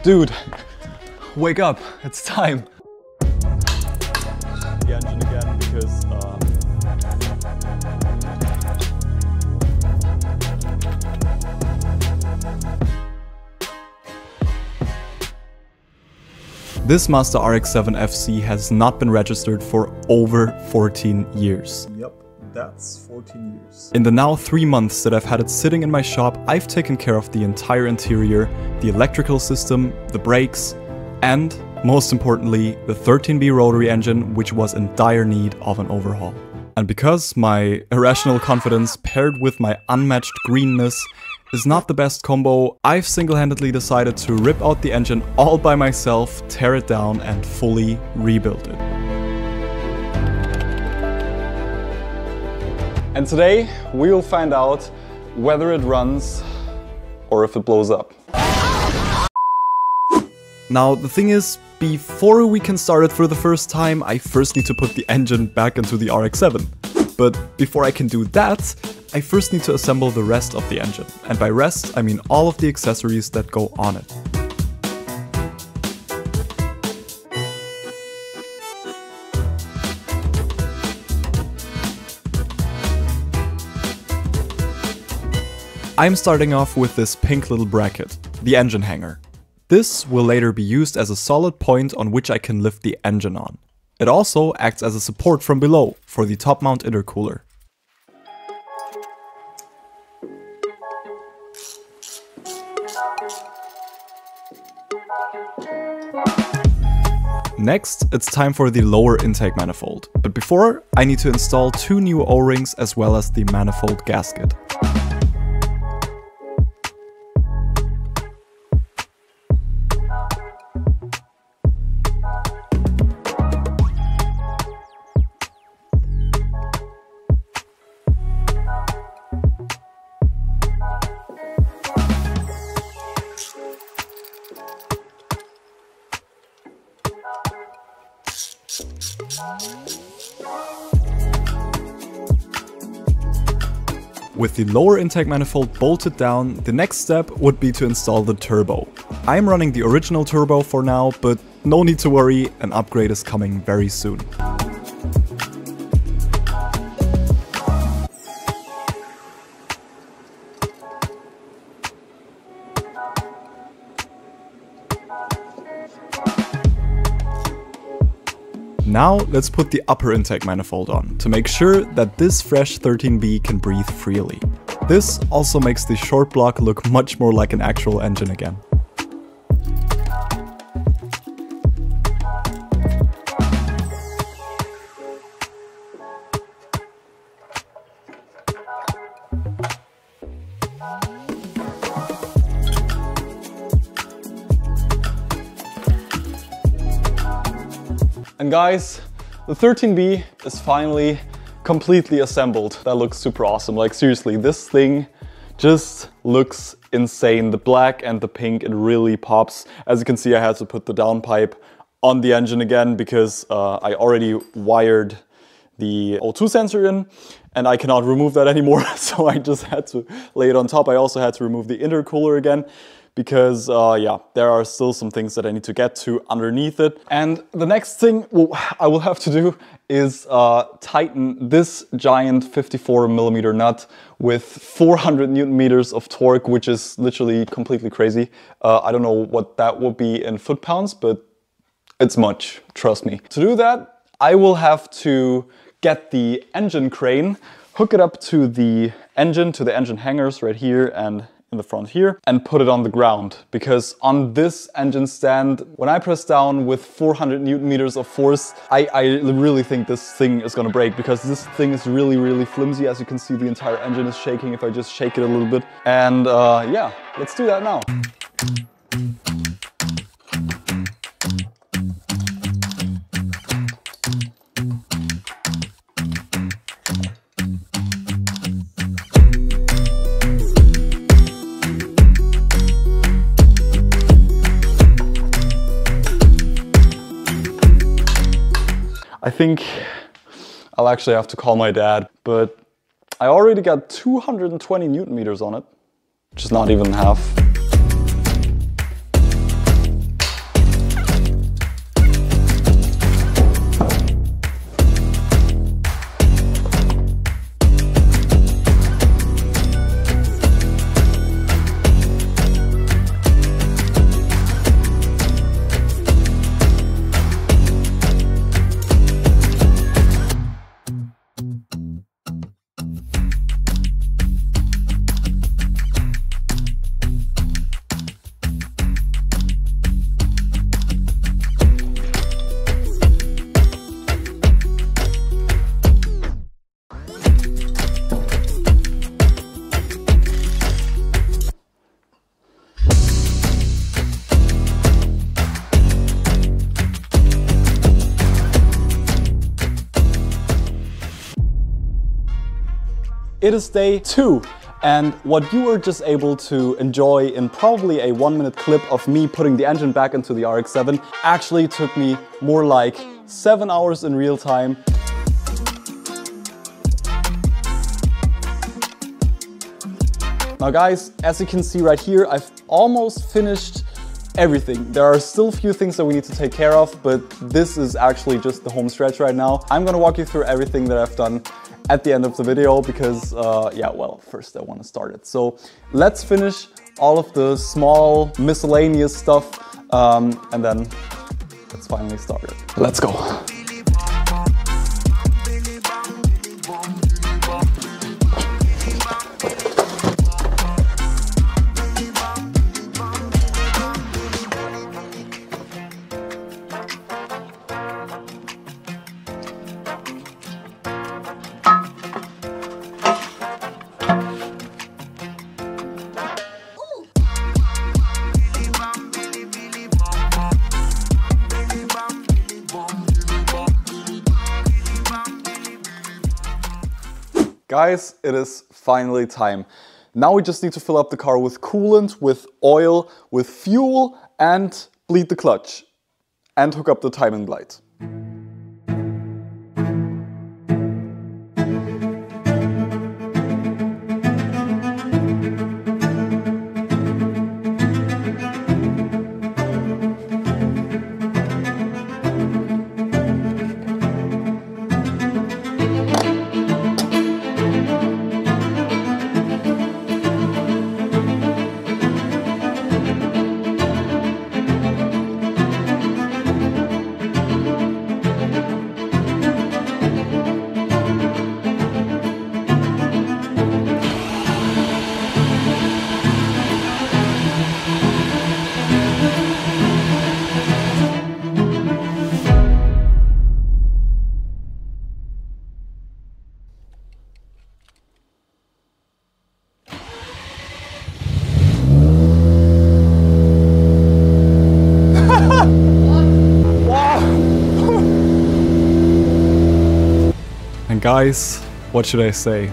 Dude, wake up, it's time. The engine again because this Mazda RX-7 FC has not been registered for over 14 years. Yep, that's 14 years. In the now 3 months that I've had it sitting in my shop, I've taken care of the entire interior, the electrical system, the brakes, and, most importantly, the 13B rotary engine, which was in dire need of an overhaul. And because my irrational confidence paired with my unmatched greenness is not the best combo, I've single-handedly decided to rip out the engine all by myself, tear it down and fully rebuild it. And today we will find out whether it runs or if it blows up. Now the thing is, before we can start it for the first time, I first need to put the engine back into the RX-7. But before I can do that, I first need to assemble the rest of the engine. And by rest, I mean all of the accessories that go on it. I'm starting off with this pink little bracket, the engine hanger. This will later be used as a solid point on which I can lift the engine on. It also acts as a support from below for the top mount intercooler. Next, it's time for the lower intake manifold. But before, I need to install 2 new O-rings as well as the manifold gasket. With the lower intake manifold bolted down, the next step would be to install the turbo. I'm running the original turbo for now, but no need to worry, an upgrade is coming very soon. Now let's put the upper intake manifold on, to make sure that this fresh 13B can breathe freely. This also makes the short block look much more like an actual engine again. And guys, the 13B is finally completely assembled. That looks super awesome. Like seriously, this thing just looks insane. The black and the pink, it really pops. As you can see, I had to put the downpipe on the engine again because I already wired the O2 sensor in and I cannot remove that anymore. So I just had to lay it on top. I also had to remove the intercooler again, because yeah, there are still some things that I need to get to underneath it. And the next thing I will have to do is tighten this giant 54mm nut with 400 Newton meters of torque, which is literally completely crazy. I don't know what that would be in foot-pounds, but it's much, trust me. To do that, I will have to get the engine crane, hook it up to the engine hangers right here and in the front here, and put it on the ground, because on this engine stand, when I press down with 400 Newton meters of force, I really think this thing is gonna break, because this thing is really flimsy. As you can see, the entire engine is shaking if I just shake it a little bit. And yeah, let's do that now. I think I'll actually have to call my dad, but I already got 220 Newton meters on it, which is not even half. It is day 2. And what you were just able to enjoy in probably a 1-minute clip of me putting the engine back into the RX-7 actually took me more like 7 hours in real time. Now guys, as you can see right here, I've almost finished everything. There are still a few things that we need to take care of, but this is actually just the home stretch right now. I'm gonna walk you through everything that I've done at the end of the video because, yeah, well, first I want to start it. So let's finish all of the small miscellaneous stuff and then let's finally start it. Let's go. Guys, it is finally time. Now we just need to fill up the car with coolant, with oil, with fuel, and bleed the clutch. And hook up the timing light. And guys, what should I say?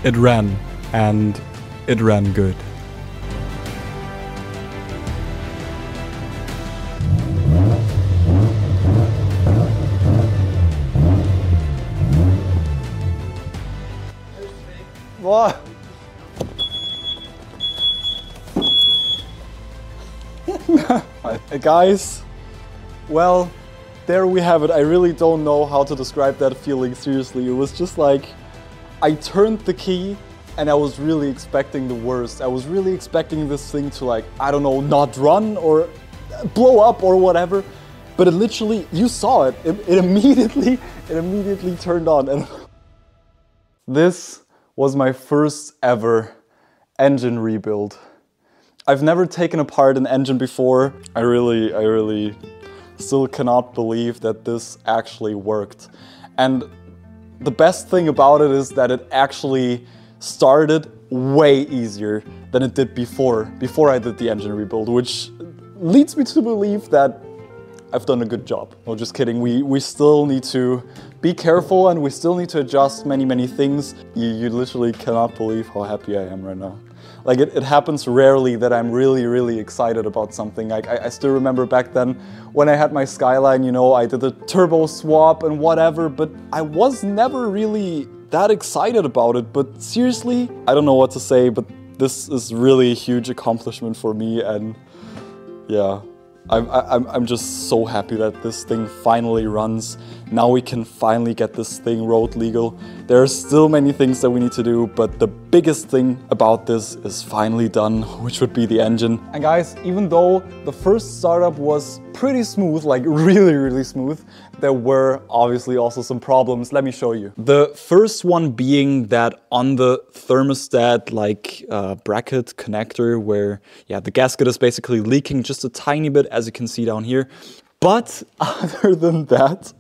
It ran, and it ran good. What? Guys, well, there we have it. I really don't know how to describe that feeling, seriously. It was just like, I turned the key and I was really expecting the worst. I was really expecting this thing to, like, I don't know, not run or blow up or whatever. But it literally, you saw it. It immediately turned on. And this was my first ever engine rebuild. I've never taken apart an engine before. I really still cannot believe that this actually worked. And the best thing about it is that it actually started way easier than it did before I did the engine rebuild, which leads me to believe that I've done a good job. No, just kidding. We still need to be careful and we still need to adjust many things. You literally cannot believe how happy I am right now. Like, it happens rarely that I'm really excited about something. Like, I still remember back then when I had my Skyline, you know, I did a turbo swap and whatever, but I was never really that excited about it. But seriously, I don't know what to say, but this is really a huge accomplishment for me, and yeah. I'm just so happy that this thing finally runs. Now we can finally get this thing road legal. There are still many things that we need to do, but the biggest thing about this is finally done, which would be the engine. And guys, even though the first startup was pretty smooth, like really smooth, there were obviously also some problems. Let me show you. The first one being that on the thermostat, like bracket connector, where yeah, the gasket is basically leaking just a tiny bit, as you can see down here. But other than that,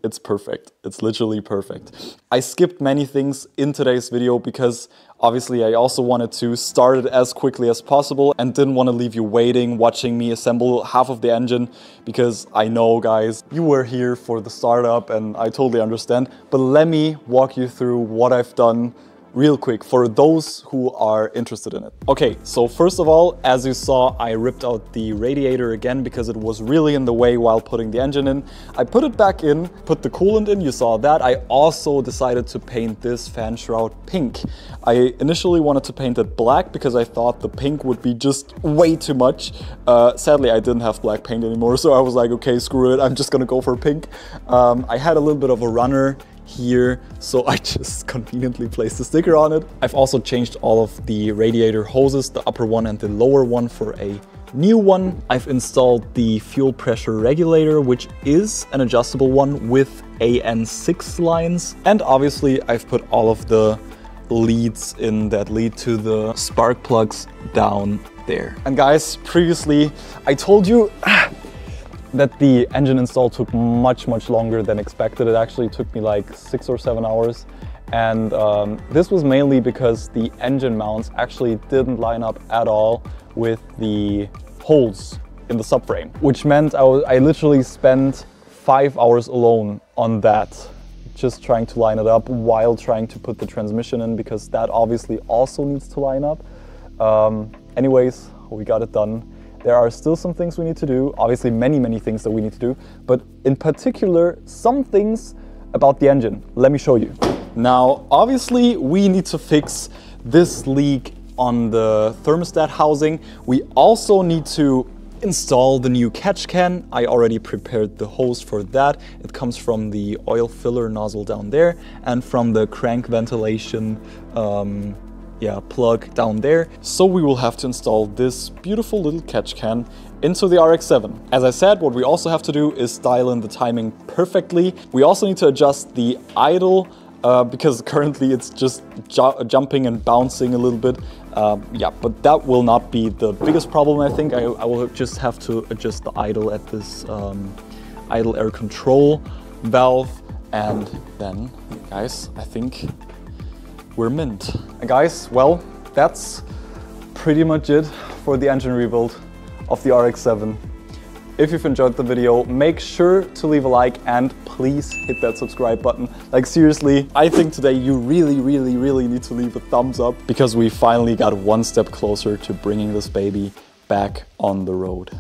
it's perfect. It's literally perfect. I skipped many things in today's video because obviously I also wanted to start it as quickly as possible and didn't want to leave you waiting, watching me assemble half of the engine, because I know, guys, you were here for the startup and I totally understand. But let me walk you through what I've done real quick for those who are interested in it. Okay, so first of all, as you saw, I ripped out the radiator again because it was really in the way while putting the engine in. I put it back in, put the coolant in, you saw that. I also decided to paint this fan shroud pink. I initially wanted to paint it black because I thought the pink would be just way too much. Sadly, I didn't have black paint anymore, so I was like, okay, screw it, I'm just gonna go for pink. I had a little bit of a runner here, so I just conveniently placed a sticker on it. I've also changed all of the radiator hoses, the upper one and the lower one, for a new one. I've installed the fuel pressure regulator, which is an adjustable one with AN6 lines. And obviously I've put all of the leads in that lead to the spark plugs down there. And guys, previously I told you that the engine install took much longer than expected. It actually took me like 6 or 7 hours. And this was mainly because the engine mounts actually didn't line up at all with the holes in the subframe, which meant I literally spent 5 hours alone on that, just trying to line it up while trying to put the transmission in, because that obviously also needs to line up. Anyways, we got it done. There are still some things we need to do, obviously many things that we need to do, but in particular some things about the engine. Let me show you. Now obviously we need to fix this leak on the thermostat housing. We also need to install the new catch can. I already prepared the hose for that. It comes from the oil filler nozzle down there and from the crank ventilation plug down there. So we will have to install this beautiful little catch can into the RX-7. As I said, what we also have to do is dial in the timing perfectly. We also need to adjust the idle because currently it's just jumping and bouncing a little bit. But that will not be the biggest problem, I think. I will just have to adjust the idle at this idle air control valve, and then, guys, I think we're mint. And guys, well, that's pretty much it for the engine rebuild of the RX-7. If you've enjoyed the video, make sure to leave a like and please hit that subscribe button. Like seriously, I think today you really need to leave a thumbs up, because we finally got one step closer to bringing this baby back on the road.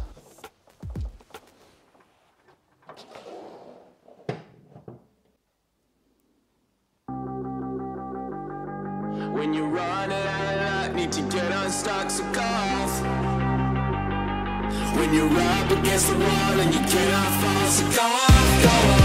When you're running out of luck, need to get unstuck, so go off. When you're up against the wall and you cannot fall, so go off, go off.